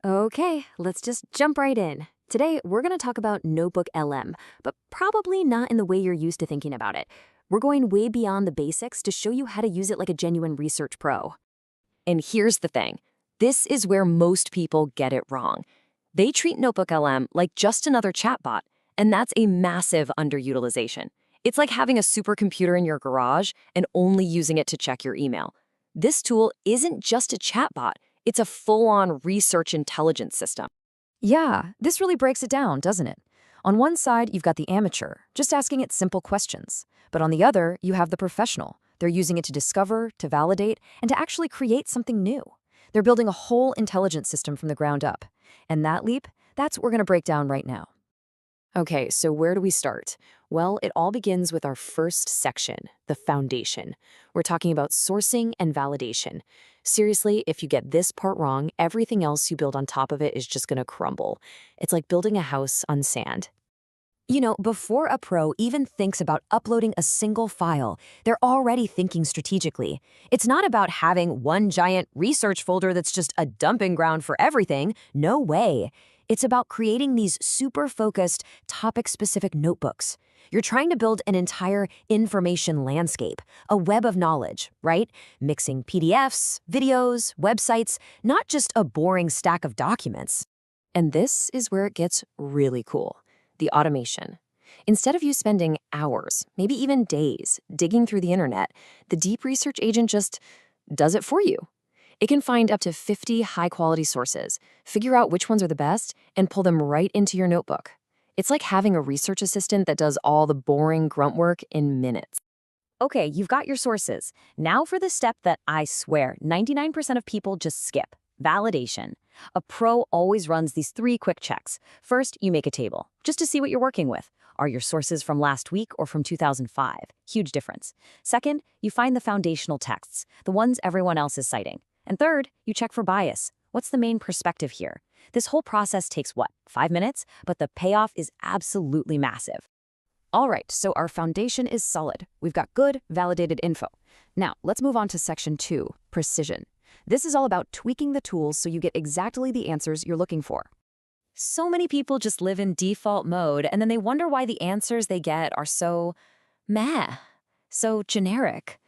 Okay, let's just jump right in. Today, we're going to talk about Notebooklm, but probably not in the way you're used to thinking about it. We're going way beyond the basics to show you how to use it like a genuine research pro. And here's the thing. This is where most people get it wrong. They treat Notebooklm like just another chatbot, and that's a massive underutilization. It's like having a supercomputer in your garage and only using it to check your email. This tool isn't just a chatbot, it's a full-on research intelligence system. Yeah, this really breaks it down, doesn't it? On one side, you've got the amateur, just asking it simple questions. But on the other, you have the professional. They're using it to discover, to validate, and to actually create something new. They're building a whole intelligence system from the ground up. And that leap, that's what we're going to break down right now. Okay, so where do we start? Well, it all begins with our first section, the foundation. We're talking about sourcing and validation. Seriously, if you get this part wrong, everything else you build on top of it is just gonna crumble. It's like building a house on sand. You know, before a pro even thinks about uploading a single file, they're already thinking strategically. It's not about having one giant research folder that's just a dumping ground for everything. No way. It's about creating these super focused, topic specific notebooks. You're trying to build an entire information landscape, a web of knowledge, right? Mixing PDFs, videos, websites, not just a boring stack of documents. And this is where it gets really cool. The automation. Instead of you spending hours, maybe even days, digging through the internet, the deep research agent just does it for you. It can find up to 50 high-quality sources, figure out which ones are the best, and pull them right into your notebook. It's like having a research assistant that does all the boring grunt work in minutes. Okay, you've got your sources. Now for the step that I swear 99% of people just skip, validation. A pro always runs these three quick checks. First, you make a table, just to see what you're working with. Are your sources from last week or from 2005? Huge difference. Second, you find the foundational texts, the ones everyone else is citing. And third, you check for bias. What's the main perspective here? This whole process takes what, 5 minutes? But the payoff is absolutely massive. All right, so our foundation is solid. We've got good, validated info. Now, let's move on to section 2, precision. This is all about tweaking the tools so you get exactly the answers you're looking for. So many people just live in default mode, and then they wonder why the answers they get are so meh, so generic.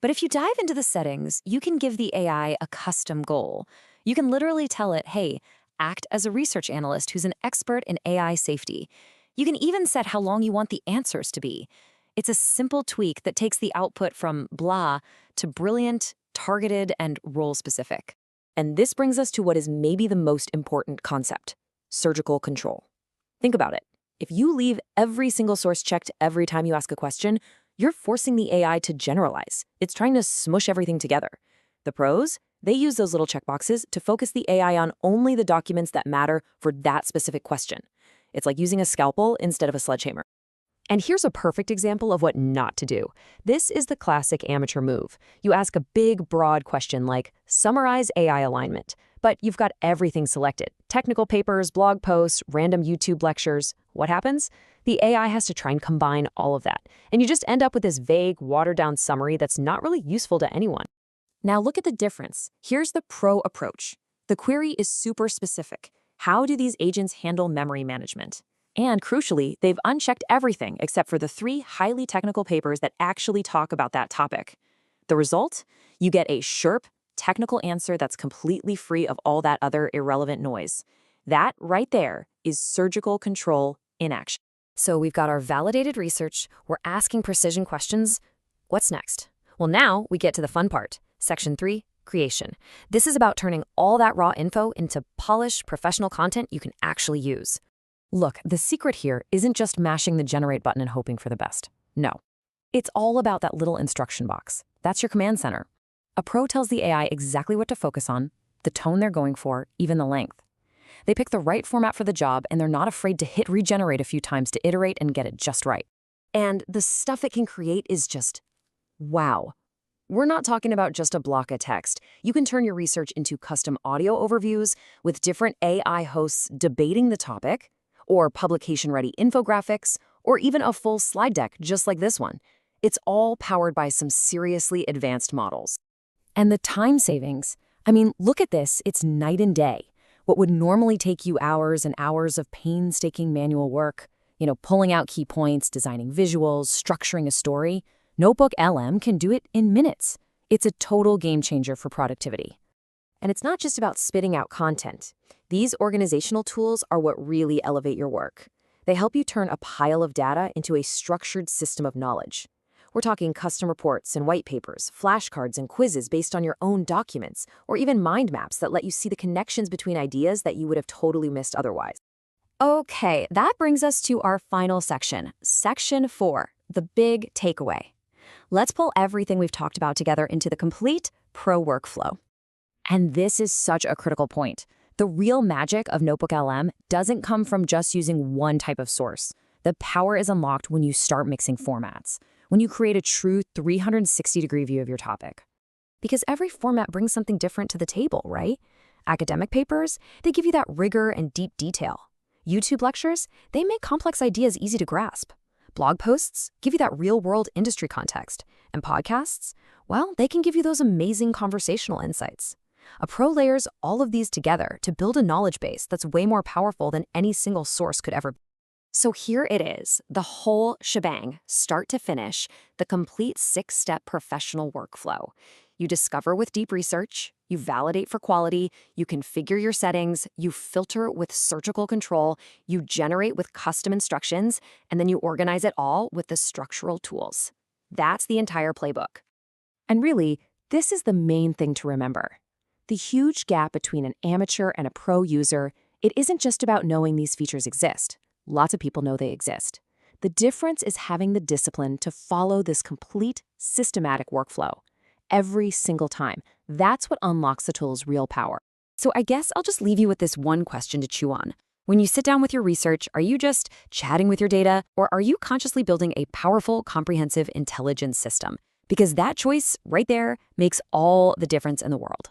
But if you dive into the settings, you can give the AI a custom goal. You can literally tell it, hey, act as a research analyst who's an expert in AI safety. You can even set how long you want the answers to be. It's a simple tweak that takes the output from blah to brilliant, targeted, and role-specific. And this brings us to what is maybe the most important concept, surgical control. Think about it. If you leave every single source checked every time you ask a question, you're forcing the AI to generalize. It's trying to smush everything together. The pros, they use those little checkboxes to focus the AI on only the documents that matter for that specific question. It's like using a scalpel instead of a sledgehammer. And here's a perfect example of what not to do. This is the classic amateur move. You ask a big, broad question like, summarize AI alignment. But you've got everything selected. Technical papers, blog posts, random YouTube lectures. What happens? The AI has to try and combine all of that. And you just end up with this vague, watered-down summary that's not really useful to anyone. Now look at the difference. Here's the pro approach. The query is super specific. How do these agents handle memory management? And crucially, they've unchecked everything except for the 3 highly technical papers that actually talk about that topic. The result? You get a sharp, technical answer that's completely free of all that other irrelevant noise. That right there is surgical control in action. So we've got our validated research, we're asking precision questions. What's next? Well, now we get to the fun part. Section 3, creation. This is about turning all that raw info into polished, professional content you can actually use. Look, the secret here isn't just mashing the generate button and hoping for the best. No. It's all about that little instruction box. That's your command center. A pro tells the AI exactly what to focus on, the tone they're going for, even the length. They pick the right format for the job, and they're not afraid to hit regenerate a few times to iterate and get it just right. And the stuff it can create is just wow. We're not talking about just a block of text. You can turn your research into custom audio overviews with different AI hosts debating the topic, or publication-ready infographics, or even a full slide deck just like this one. It's all powered by some seriously advanced models. And the time savings, I mean, look at this, it's night and day. What would normally take you hours and hours of painstaking manual work, pulling out key points, designing visuals, structuring a story, Notebooklm can do it in minutes. It's a total game changer for productivity. And it's not just about spitting out content. These organizational tools are what really elevate your work. They help you turn a pile of data into a structured system of knowledge. We're talking custom reports and white papers, flashcards and quizzes based on your own documents, or even mind maps that let you see the connections between ideas that you would have totally missed otherwise. Okay, that brings us to our final section, Section 4, the big takeaway. Let's pull everything we've talked about together into the complete pro workflow. And this is such a critical point. The real magic of Notebooklm doesn't come from just using one type of source. The power is unlocked when you start mixing formats, when you create a true 360-degree view of your topic. Because every format brings something different to the table, right? Academic papers, they give you that rigor and deep detail. YouTube lectures, they make complex ideas easy to grasp. Blog posts give you that real-world industry context. And podcasts, well, they can give you those amazing conversational insights. A pro layers all of these together to build a knowledge base that's way more powerful than any single source could ever be. So here it is, the whole shebang, start to finish, the complete 6-step professional workflow. You discover with deep research, you validate for quality, you configure your settings, you filter with surgical control, you generate with custom instructions, and then you organize it all with the structural tools. That's the entire playbook. And really, this is the main thing to remember. The huge gap between an amateur and a pro user, it isn't just about knowing these features exist. Lots of people know they exist. The difference is having the discipline to follow this complete, systematic workflow. Every single time. That's what unlocks the tool's real power. So I guess I'll just leave you with this one question to chew on. When you sit down with your research, are you just chatting with your data, or are you consciously building a powerful, comprehensive intelligence system? Because that choice right there makes all the difference in the world.